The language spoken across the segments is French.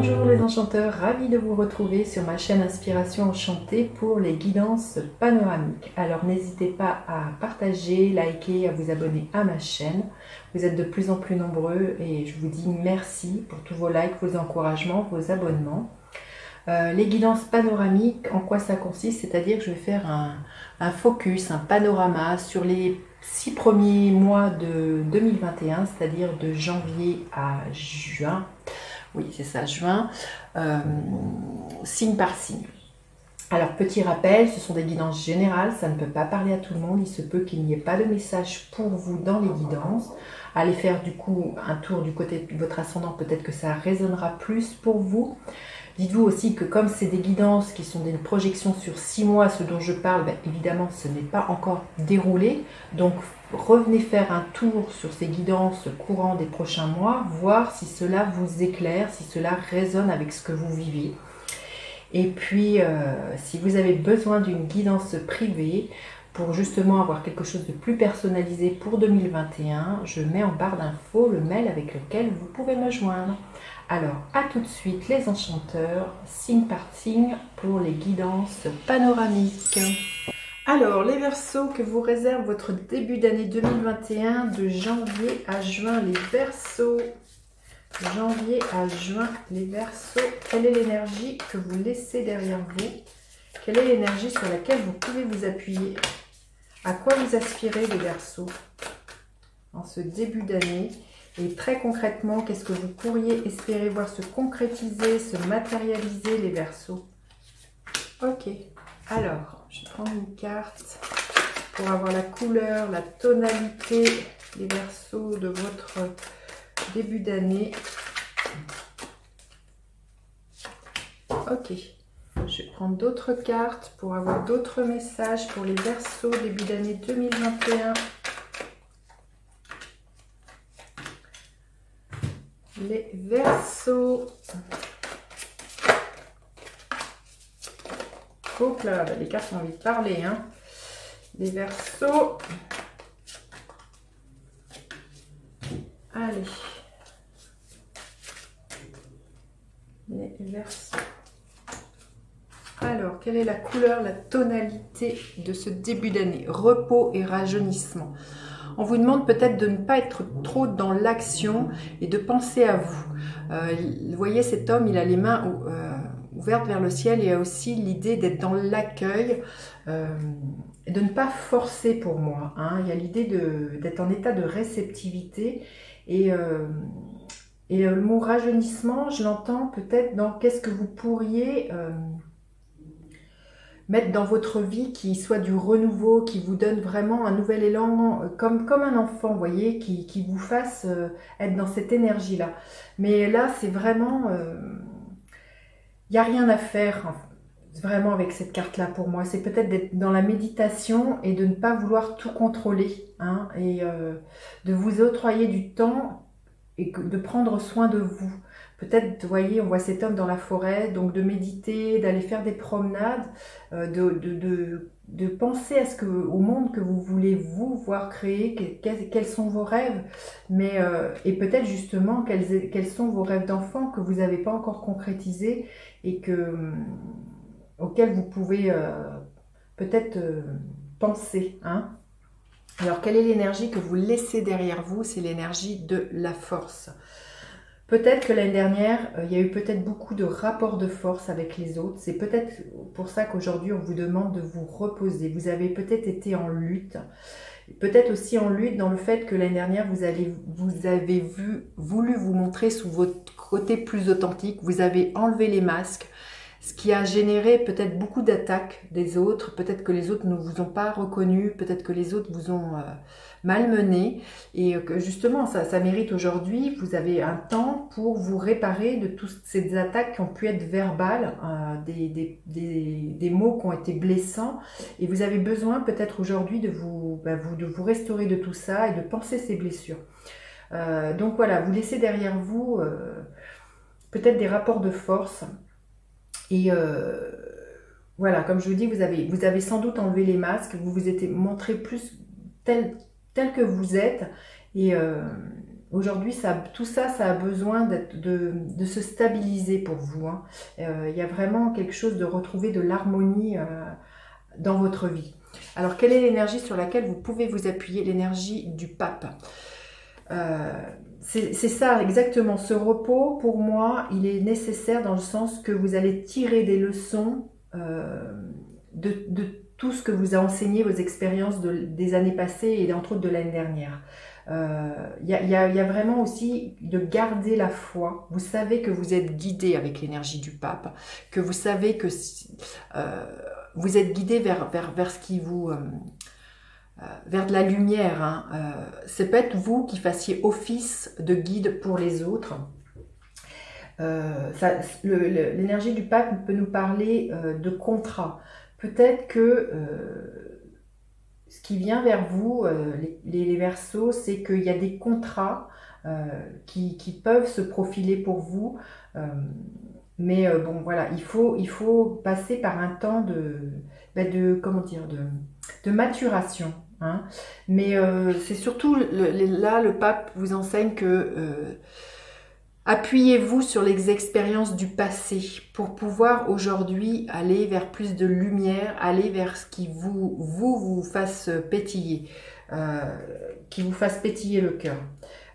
Bonjour les enchanteurs, ravi de vous retrouver sur ma chaîne Inspiration Enchantée pour les guidances panoramiques. Alors n'hésitez pas à partager, liker, à vous abonner à ma chaîne. Vous êtes de plus en plus nombreux et je vous dis merci pour tous vos likes, vos encouragements, vos abonnements. Les guidances panoramiques, en quoi ça consiste? C'est-à-dire que je vais faire un focus, un panorama sur les 6 premiers mois de 2021, c'est-à-dire de janvier à juin. Oui, c'est ça, juin, signe par signe. Alors, petit rappel, ce sont des guidances générales, ça ne peut pas parler à tout le monde. Il se peut qu'il n'y ait pas de message pour vous dans les guidances. Allez faire du coup un tour du côté de votre ascendant, peut-être que ça résonnera plus pour vous. Dites-vous aussi que comme c'est des guidances qui sont des projections sur 6 mois, ce dont je parle, bien évidemment, ce n'est pas encore déroulé. Donc, revenez faire un tour sur ces guidances courant des prochains mois, voir si cela vous éclaire, si cela résonne avec ce que vous vivez. Et puis, si vous avez besoin d'une guidance privée, pour justement avoir quelque chose de plus personnalisé pour 2021, je mets en barre d'infos le mail avec lequel vous pouvez me joindre. Alors, à tout de suite les enchanteurs, signe par signe pour les guidances panoramiques. Alors, les Verseaux, que vous réserve votre début d'année 2021 de janvier à juin, les Verseaux. Janvier à juin, les Verseaux, quelle est l'énergie que vous laissez derrière vous? Quelle est l'énergie sur laquelle vous pouvez vous appuyer? À quoi vous aspirez, les Verseaux, en ce début d'année? Et très concrètement, qu'est-ce que vous pourriez espérer voir se concrétiser, se matérialiser, les Verseaux? Ok, alors, je prends une carte pour avoir la couleur, la tonalité, les Verseaux, de votre début d'année. Ok, je vais prendre d'autres cartes pour avoir d'autres messages pour les Verseaux début d'année 2021. Les Verseaux. Hop là, les cartes ont envie de parler, hein. Les Verseaux. Allez. Les Verseaux. Alors, quelle est la couleur, la tonalité de ce début d'année? Repos et rajeunissement. On vous demande peut-être de ne pas être trop dans l'action et de penser à vous. Vous voyez, cet homme, il a les mains ouvertes vers le ciel et a aussi l'idée d'être dans l'accueil et de ne pas forcer pour moi. Hein. Il y a l'idée d'être en état de réceptivité et le mot rajeunissement, je l'entends peut-être dans qu'est-ce que vous pourriez mettre dans votre vie qui soit du renouveau, qui vous donne vraiment un nouvel élan, comme un enfant, vous voyez, qui vous fasse être dans cette énergie-là. Mais là, c'est vraiment... il n'y a rien à faire, vraiment, avec cette carte-là pour moi. C'est peut-être d'être dans la méditation et de ne pas vouloir tout contrôler, hein, et de vous octroyer du temps et de prendre soin de vous. Peut-être, vous voyez, on voit cet homme dans la forêt, donc de méditer, d'aller faire des promenades, de penser à au monde que vous voulez vous voir créer, quels sont vos rêves, mais et peut-être justement quels sont vos rêves d'enfant que vous n'avez pas encore concrétisés et auxquels vous pouvez peut-être penser, hein. Alors, quelle est l'énergie que vous laissez derrière vous? C'est l'énergie de la force. Peut-être que l'année dernière, il y a eu peut-être beaucoup de rapports de force avec les autres. C'est peut-être pour ça qu'aujourd'hui, on vous demande de vous reposer. Vous avez peut-être été en lutte. Peut-être aussi en lutte dans le fait que l'année dernière, vous avez voulu vous montrer sous votre côté plus authentique. Vous avez enlevé les masques, ce qui a généré peut-être beaucoup d'attaques des autres. Peut-être que les autres ne vous ont pas reconnu. Peut-être que les autres vous ont malmené. Et que justement, ça mérite aujourd'hui. Vous avez un temps pour vous réparer de toutes ces attaques qui ont pu être verbales, des mots qui ont été blessants. Et vous avez besoin peut-être aujourd'hui de vous restaurer de tout ça et de penser ces blessures. Donc voilà, vous laissez derrière vous peut-être des rapports de force. Et voilà, comme je vous dis, vous avez sans doute enlevé les masques, vous vous êtes montré plus tel que vous êtes. Et Aujourd'hui, tout ça, ça a besoin de se stabiliser pour vous. Hein. Il y a vraiment quelque chose de retrouver de l'harmonie dans votre vie. Alors, quelle est l'énergie sur laquelle vous pouvez vous appuyer? L'énergie du pape. C'est ça exactement, ce repos pour moi il est nécessaire dans le sens que vous allez tirer des leçons de tout ce que vous a enseigné vos expériences des années passées et entre autres de l'année dernière. Il y a vraiment aussi de garder la foi. Vous savez que vous êtes guidé avec l'énergie du pape, que vous savez que vous êtes guidé vers ce qui vous... vers de la lumière. Hein. C'est peut-être vous qui fassiez office de guide pour les autres. L'énergie du pape peut nous parler de contrat. Peut-être que ce qui vient vers vous, les Verseaux, c'est qu'il y a des contrats qui peuvent se profiler pour vous. Mais bon, voilà, il faut passer par un temps comment dire, de maturation. Hein. Mais c'est surtout, là, le pape vous enseigne que appuyez-vous sur les expériences du passé pour pouvoir aujourd'hui aller vers plus de lumière, aller vers ce qui vous fasse pétiller, qui vous fasse pétiller le cœur.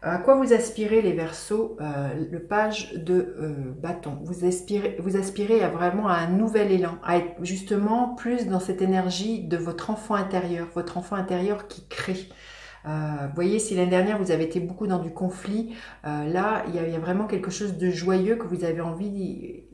À quoi vous aspirez les Verseaux? Le page de bâton. Vous aspirez à vraiment à un nouvel élan, à être justement plus dans cette énergie de votre enfant intérieur qui crée. Vous voyez, si l'année dernière vous avez été beaucoup dans du conflit, là il y a vraiment quelque chose de joyeux que vous avez envie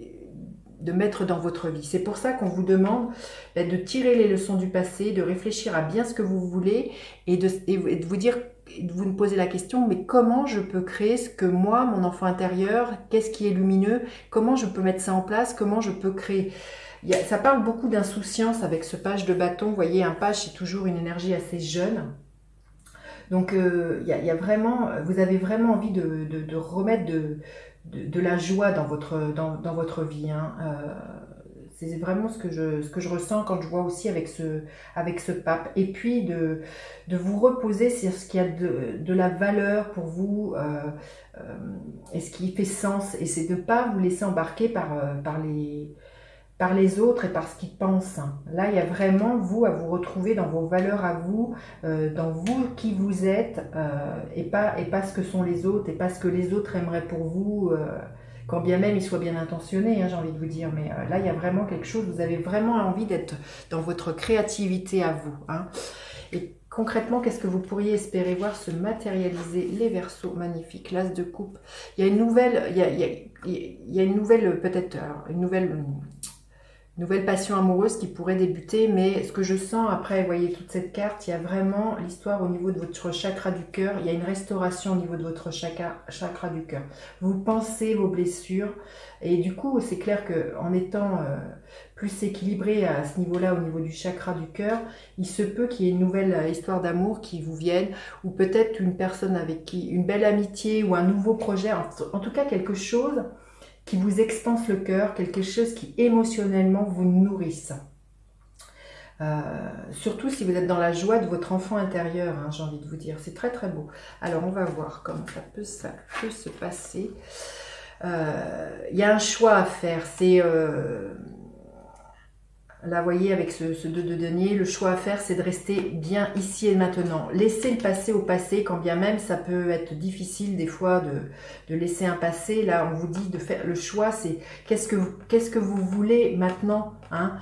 de mettre dans votre vie. C'est pour ça qu'on vous demande de tirer les leçons du passé, de réfléchir à bien ce que vous voulez et de vous dire, de vous poser la question, mais comment je peux créer ce que moi, mon enfant intérieur, qu'est-ce qui est lumineux, comment je peux mettre ça en place, comment je peux créer. Ça parle beaucoup d'insouciance avec ce page de bâton. Vous voyez, un page, c'est toujours une énergie assez jeune. Donc, il y a vraiment, vous avez vraiment envie de remettre de la joie dans votre vie. Hein. C'est vraiment ce que je ressens quand je vois aussi avec ce pape. Et puis, de vous reposer sur ce qui a de la valeur pour vous et ce qui fait sens. Et c'est de ne pas vous laisser embarquer par les autres et par ce qu'ils pensent. Là, il y a vraiment vous à vous retrouver dans vos valeurs à vous, dans vous qui vous êtes, et pas ce que sont les autres, et pas ce que les autres aimeraient pour vous, quand bien même ils soient bien intentionnés, hein, j'ai envie de vous dire. Mais là, il y a vraiment quelque chose, vous avez vraiment envie d'être dans votre créativité à vous. Hein. Et concrètement, qu'est-ce que vous pourriez espérer voir se matérialiser les Verseaux? Magnifique, l'As de coupe. Il y a une nouvelle, il y a une nouvelle, peut-être, une nouvelle passion amoureuse qui pourrait débuter, mais ce que je sens après, vous voyez toute cette carte, il y a vraiment l'histoire au niveau de votre chakra du cœur, il y a une restauration au niveau de votre chakra du cœur. Vous pensez vos blessures et du coup, c'est clair qu'en étant plus équilibré à ce niveau-là, au niveau du chakra du cœur, il se peut qu'il y ait une nouvelle histoire d'amour qui vous vienne, ou peut-être une personne avec qui, une belle amitié ou un nouveau projet, en tout cas quelque chose qui vous expanse le cœur, quelque chose qui émotionnellement vous nourrisse. Surtout si vous êtes dans la joie de votre enfant intérieur, hein, j'ai envie de vous dire. C'est très très beau. Alors on va voir comment ça peut se passer. Il y a un choix à faire. C'est... là, vous voyez, avec ce 2 de denier, le choix à faire, c'est de rester bien ici et maintenant. Laisser le passé au passé, quand bien même ça peut être difficile des fois de laisser un passé. Là, on vous dit de faire le choix, c'est qu'est-ce que vous voulez maintenant, hein.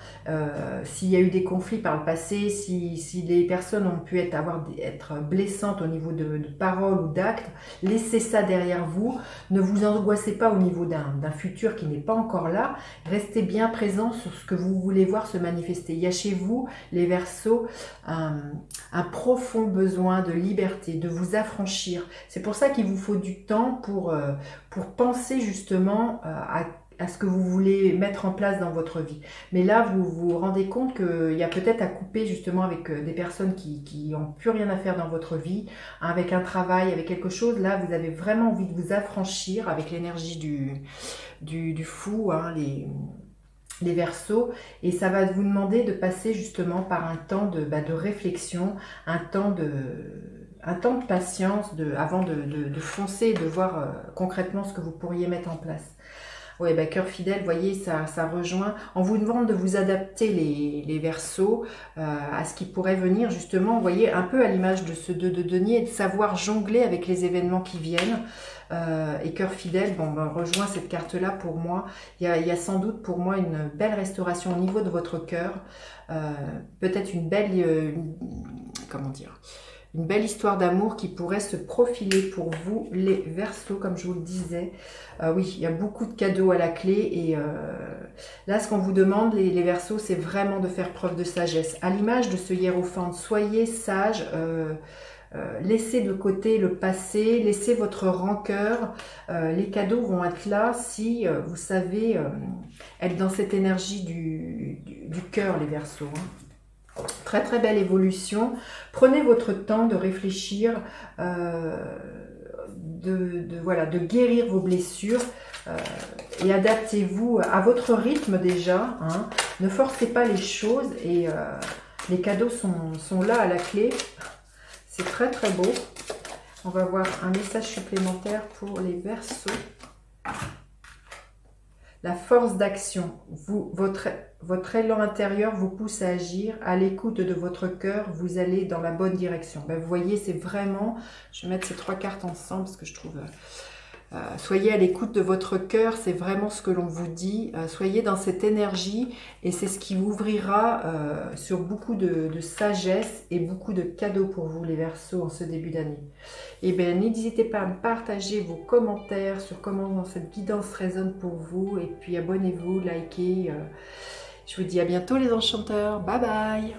S'il y a eu des conflits par le passé, si les personnes ont pu être blessantes au niveau de paroles ou d'actes, laissez ça derrière vous. Ne vous angoissez pas au niveau d'un futur qui n'est pas encore là. Restez bien présent sur ce que vous voulez voir se manifester. Il y a chez vous, les Verseaux, un profond besoin de liberté, de vous affranchir. C'est pour ça qu'il vous faut du temps pour penser justement à ce que vous voulez mettre en place dans votre vie. Mais là, vous vous rendez compte qu'il y a peut-être à couper justement avec des personnes qui n'ont plus rien à faire dans votre vie, avec un travail, avec quelque chose. Là, vous avez vraiment envie de vous affranchir avec l'énergie du fou, hein, les Verseaux, et ça va vous demander de passer justement par un temps de réflexion, un temps un temps de patience avant de foncer et de voir concrètement ce que vous pourriez mettre en place. Oui, bah, cœur fidèle, vous voyez, ça rejoint. On vous demande de vous adapter les Verseaux à ce qui pourrait venir, justement, vous voyez, un peu à l'image de ce 2 de denier, et de savoir jongler avec les événements qui viennent. Et cœur fidèle, bon, ben, rejoint cette carte-là pour moi. Il y a sans doute pour moi une belle restauration au niveau de votre cœur. Peut-être une belle, comment dire, une belle histoire d'amour qui pourrait se profiler pour vous, les Verseaux, comme je vous le disais. Oui, il y a beaucoup de cadeaux à la clé. Et là, ce qu'on vous demande, les Verseaux, c'est vraiment de faire preuve de sagesse. À l'image de ce hiérophante, soyez sages. Laissez de côté le passé, laissez votre rancœur. Les cadeaux vont être là si vous savez être dans cette énergie du cœur, les Verseaux. Hein. Très très belle évolution. Prenez votre temps de réfléchir, voilà, de guérir vos blessures et adaptez-vous à votre rythme déjà. Hein. Ne forcez pas les choses et les cadeaux sont là à la clé. C'est très très beau. On va voir un message supplémentaire pour les Verseaux. La force d'action. Votre élan intérieur vous pousse à agir. À l'écoute de votre cœur, vous allez dans la bonne direction. Ben, vous voyez, c'est vraiment... Je vais mettre ces 3 cartes ensemble parce que je trouve... soyez à l'écoute de votre cœur, c'est vraiment ce que l'on vous dit. Soyez dans cette énergie et c'est ce qui ouvrira sur beaucoup de sagesse et beaucoup de cadeaux pour vous, les Verseaux, en ce début d'année. Et bien, n'hésitez pas à me partager vos commentaires sur comment cette guidance résonne pour vous. Et puis, abonnez-vous, likez. Je vous dis à bientôt, les enchanteurs. Bye bye!